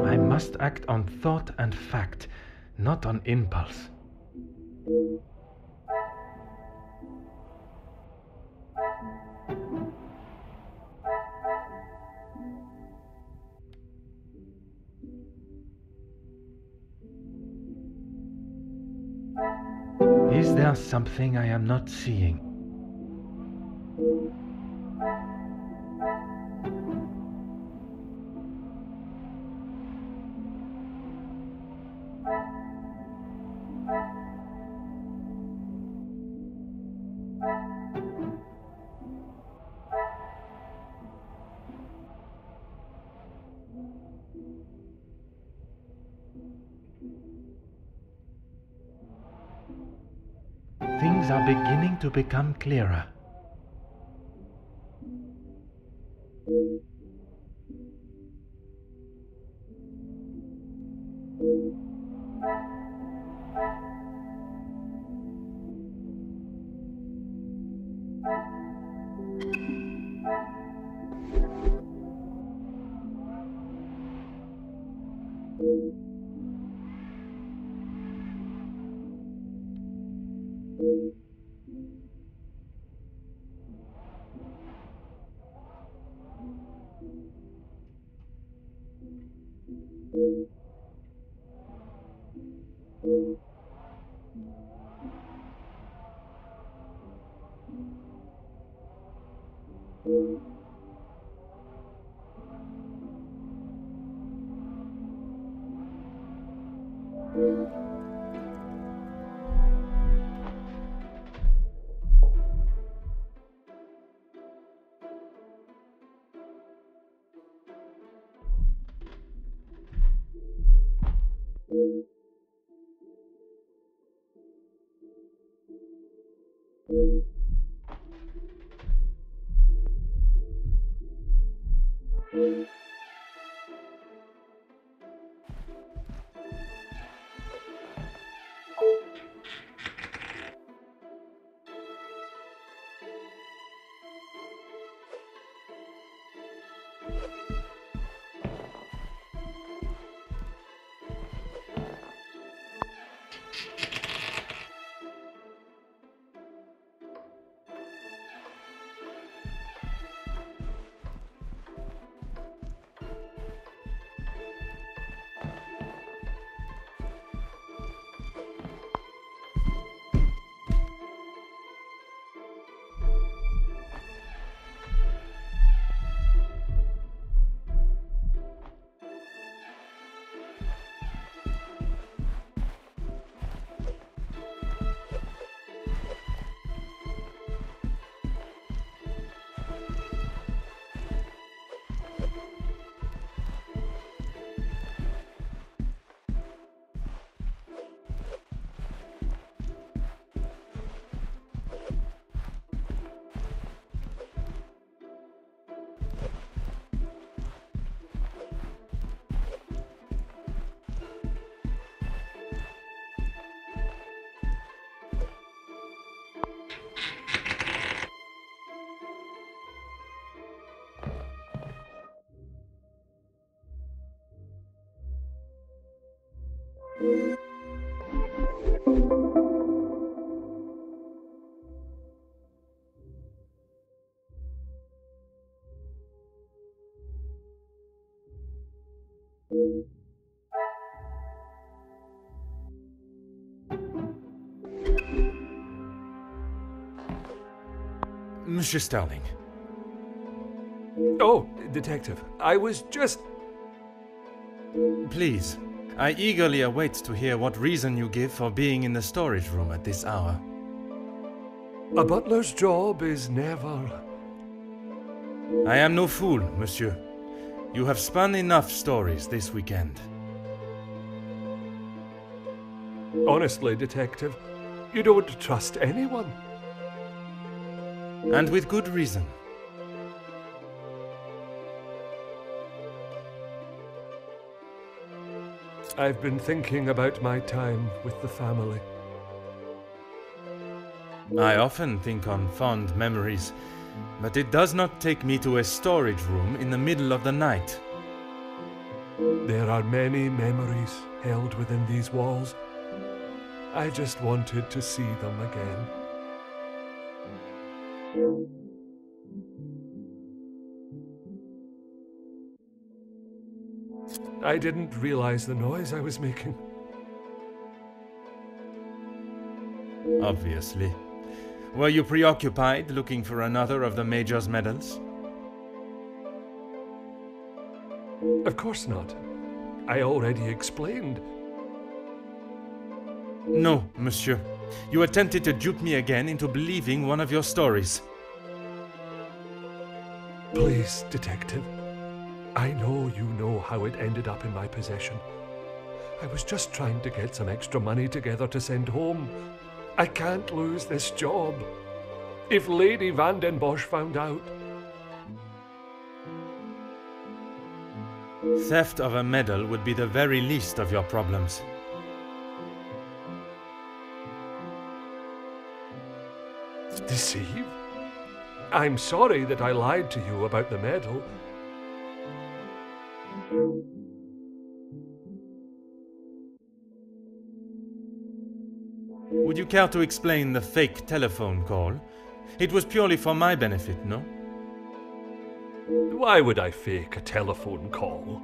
I must act on thought and fact, not on impulse. Is there something I am not seeing? Things are beginning to become clearer. Monsieur Starling. Oh, Detective, I was just... Please, I eagerly await to hear what reason you give for being in the storage room at this hour. A butler's job is never... I am no fool, monsieur. You have spun enough stories this weekend. Honestly, Detective, you don't trust anyone. And with good reason. I've been thinking about my time with the family. I often think on fond memories, but it does not take me to a storage room in the middle of the night. There are many memories held within these walls. I just wanted to see them again. I didn't realize the noise I was making. Obviously. Were you preoccupied looking for another of the Major's medals? Of course not. I already explained. No, monsieur. You attempted to dupe me again into believing one of your stories. Please, Detective. I know you know how it ended up in my possession. I was just trying to get some extra money together to send home. I can't lose this job. If Lady Van den Bosch found out... Theft of a medal would be the very least of your problems. Deceive? I'm sorry that I lied to you about the medal. Would you care to explain the fake telephone call? It was purely for my benefit, no? Why would I fake a telephone call?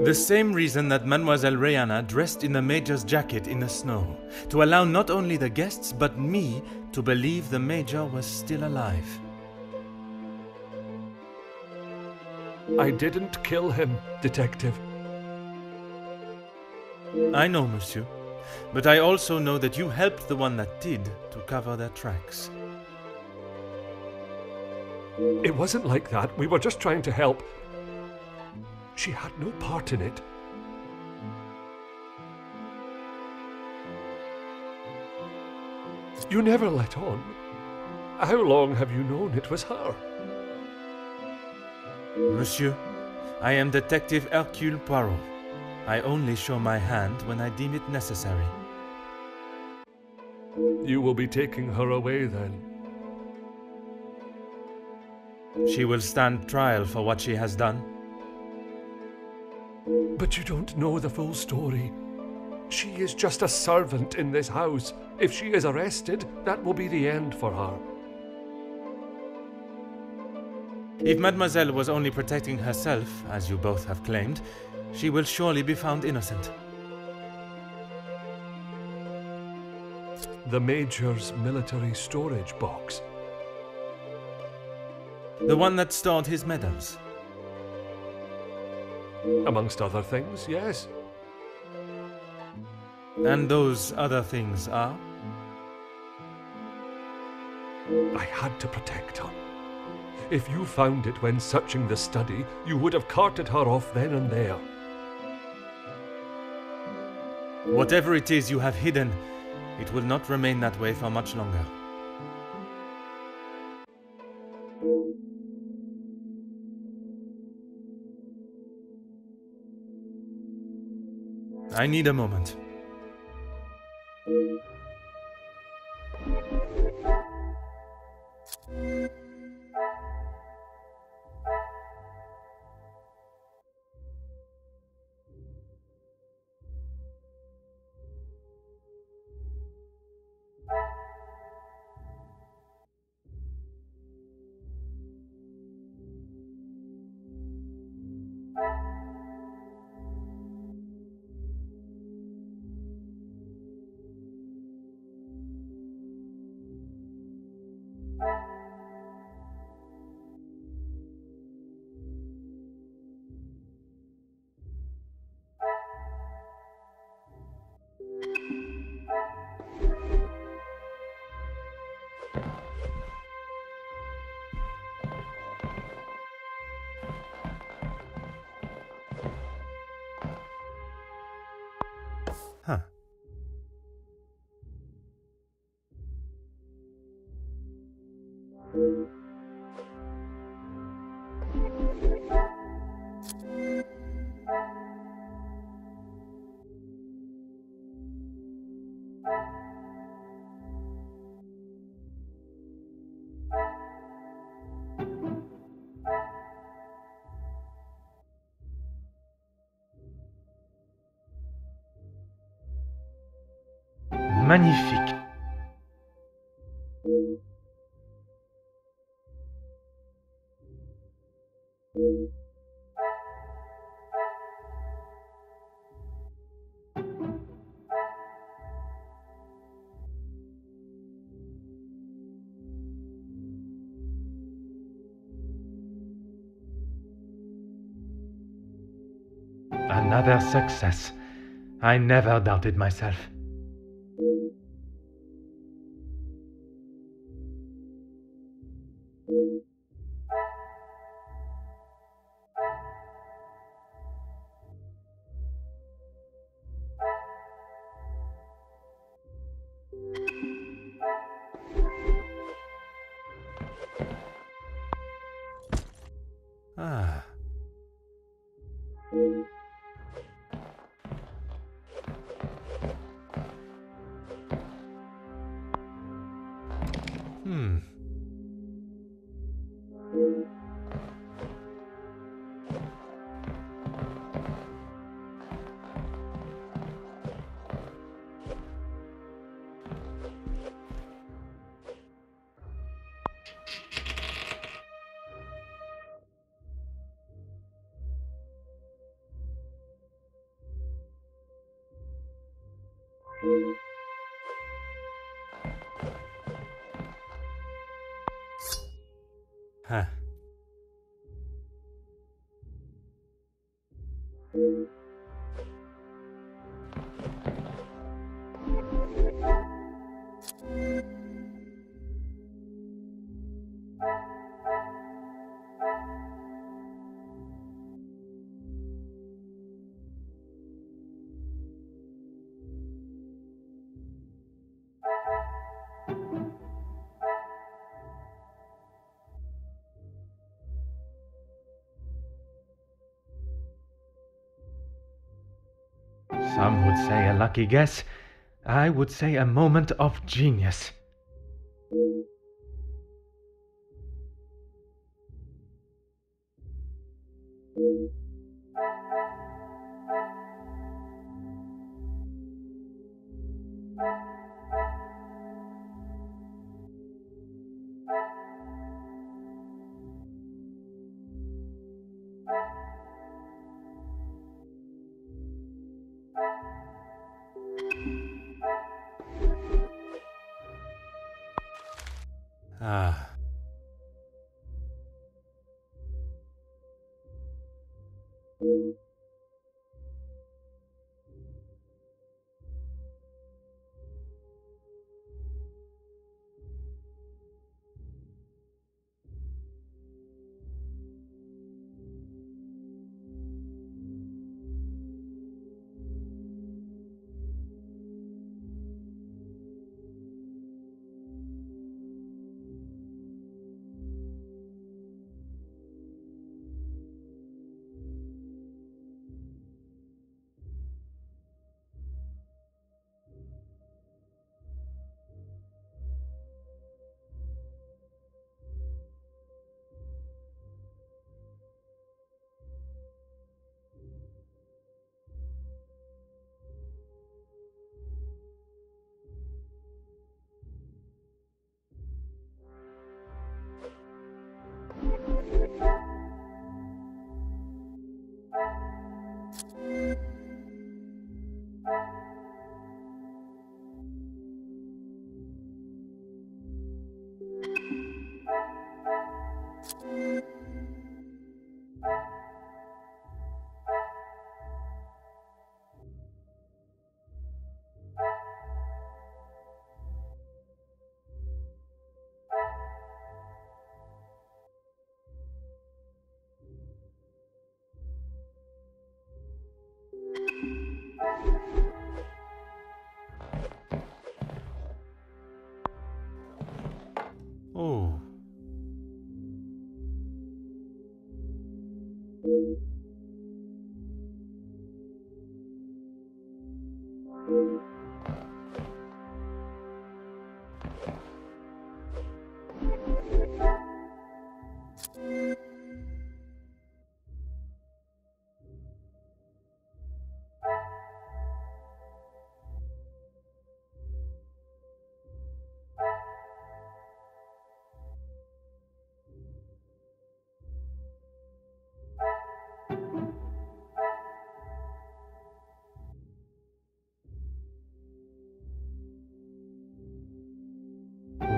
The same reason that Mademoiselle Rihanna dressed in the Major's jacket in the snow, to allow not only the guests but me to believe the Major was still alive. I didn't kill him, Detective. I know, monsieur, but I also know that you helped the one that did to cover their tracks. It wasn't like that. We were just trying to help. She had no part in it. You never let on. How long have you known it was her? Monsieur, I am Detective Hercule Poirot. I only show my hand when I deem it necessary. You will be taking her away then. She will stand trial for what she has done. But you don't know the full story. She is just a servant in this house. If she is arrested, that will be the end for her. If Mademoiselle was only protecting herself, as you both have claimed, she will surely be found innocent. The Major's military storage box. The one that stored his medals. Amongst other things, yes. And those other things are? I had to protect her. If you found it when searching the study, you would have carted her off then and there. Whatever it is you have hidden, it will not remain that way for much longer. I need a moment. Huh. Magnifique. Another success. I never doubted myself. Ah. Hmm. Huh. Some would say a lucky guess. I would say a moment of genius. Ah.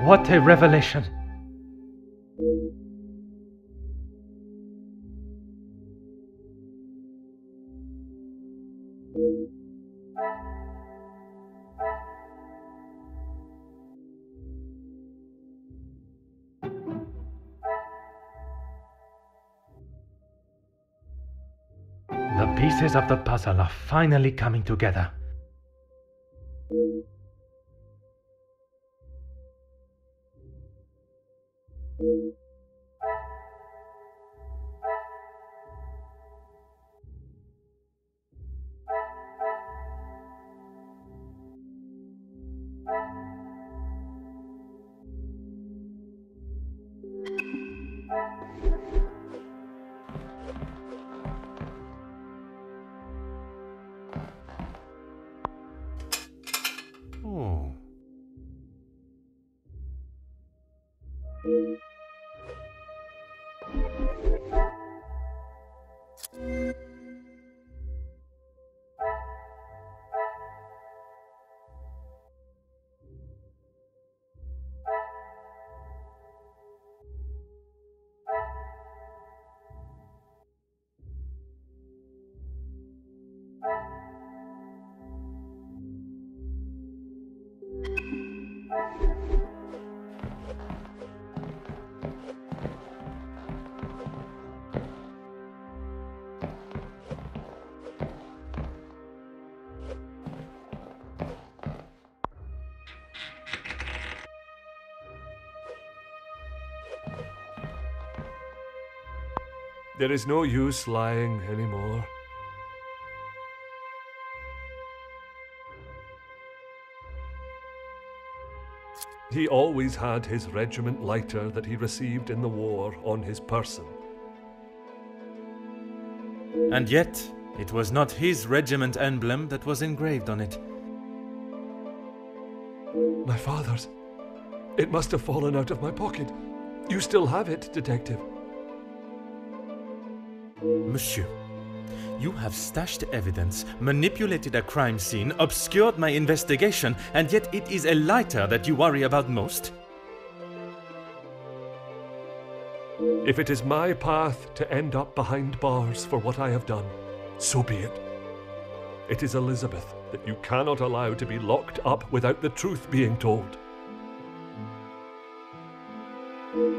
What a revelation! The pieces of the puzzle are finally coming together. Oh. There is no use lying anymore. He always had his regiment lighter that he received in the war on his person. And yet, it was not his regiment emblem that was engraved on it. My father's. It must have fallen out of my pocket. You still have it, Detective. Monsieur, you have stashed evidence, manipulated a crime scene, obscured my investigation, and yet it is a lighter that you worry about most? If it is my path to end up behind bars for what I have done, so be it. It is Elizabeth that you cannot allow to be locked up without the truth being told.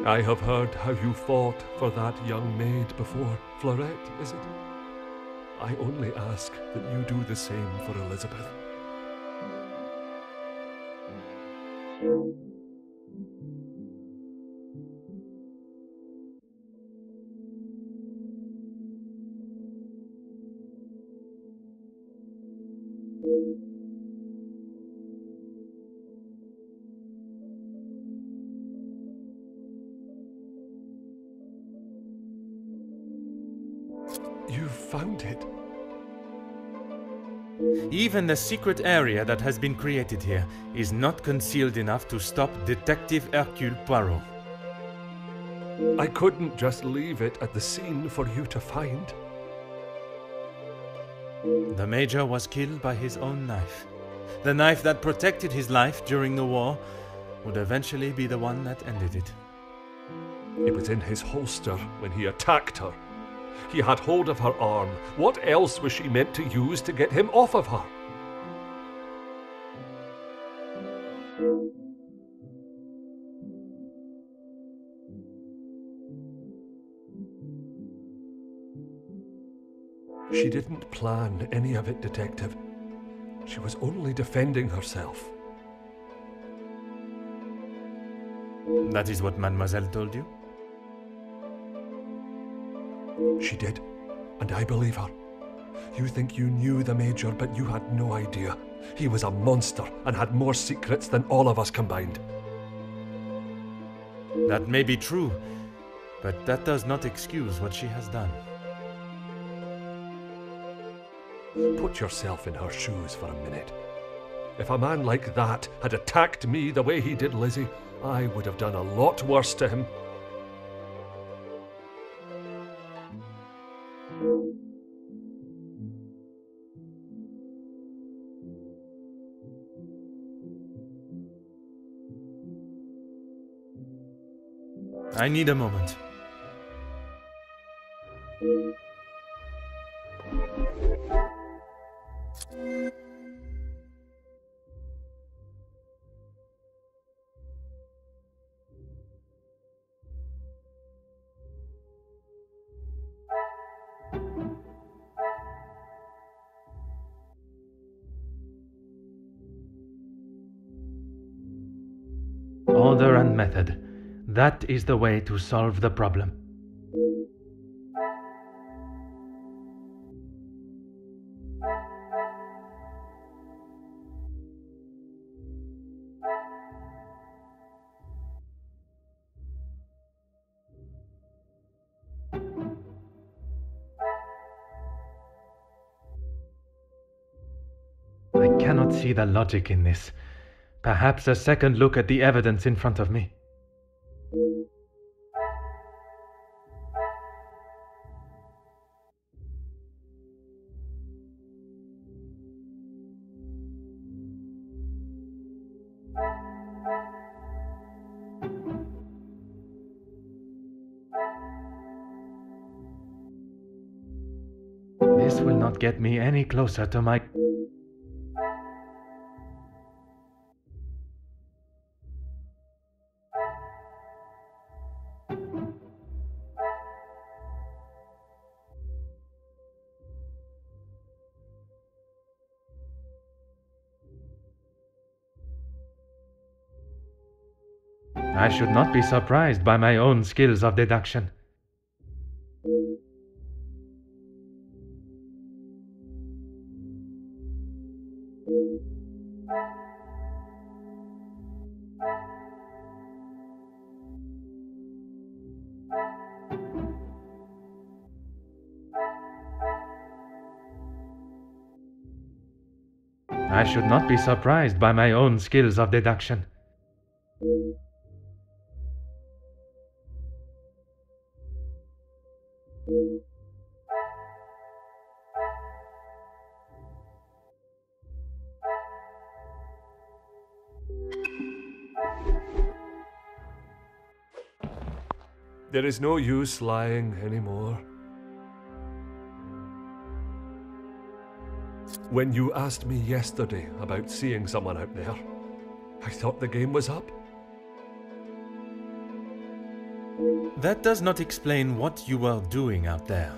I have heard how you fought for that young maid before. Florette, is it? I only ask that you do the same for Elizabeth. You found it. Even the secret area that has been created here is not concealed enough to stop Detective Hercule Poirot. I couldn't just leave it at the scene for you to find. The Major was killed by his own knife. The knife that protected his life during the war would eventually be the one that ended it. It was in his holster when he attacked her. He had hold of her arm. What else was she meant to use to get him off of her? She didn't plan any of it, Detective. She was only defending herself. That is what Mademoiselle told you? She did, and I believe her. You think you knew the Major, but you had no idea. He was a monster and had more secrets than all of us combined. That may be true, but that does not excuse what she has done. Put yourself in her shoes for a minute. If a man like that had attacked me the way he did Lizzie, I would have done a lot worse to him. I need a moment. Order and method. That is the way to solve the problem. I cannot see the logic in this. Perhaps a second look at the evidence in front of me. This will not get me any closer to my... I should not be surprised by my own skills of deduction. I should not be surprised by my own skills of deduction. There is no use lying anymore. When you asked me yesterday about seeing someone out there, I thought the game was up. That does not explain what you were doing out there.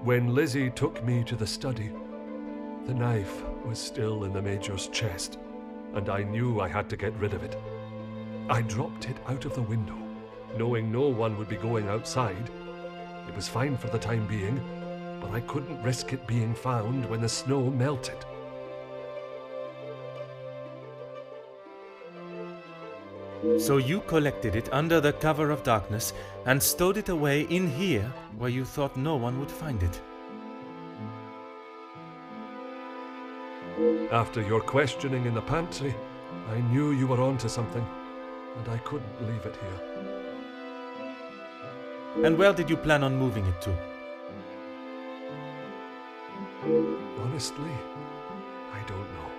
When Lizzie took me to the study, the knife was still in the Major's chest, and I knew I had to get rid of it. I dropped it out of the window, knowing no one would be going outside. It was fine for the time being, but I couldn't risk it being found when the snow melted. So you collected it under the cover of darkness and stowed it away in here where you thought no one would find it. After your questioning in the pantry, I knew you were onto something, and I couldn't leave it here. And where did you plan on moving it to? Honestly, I don't know.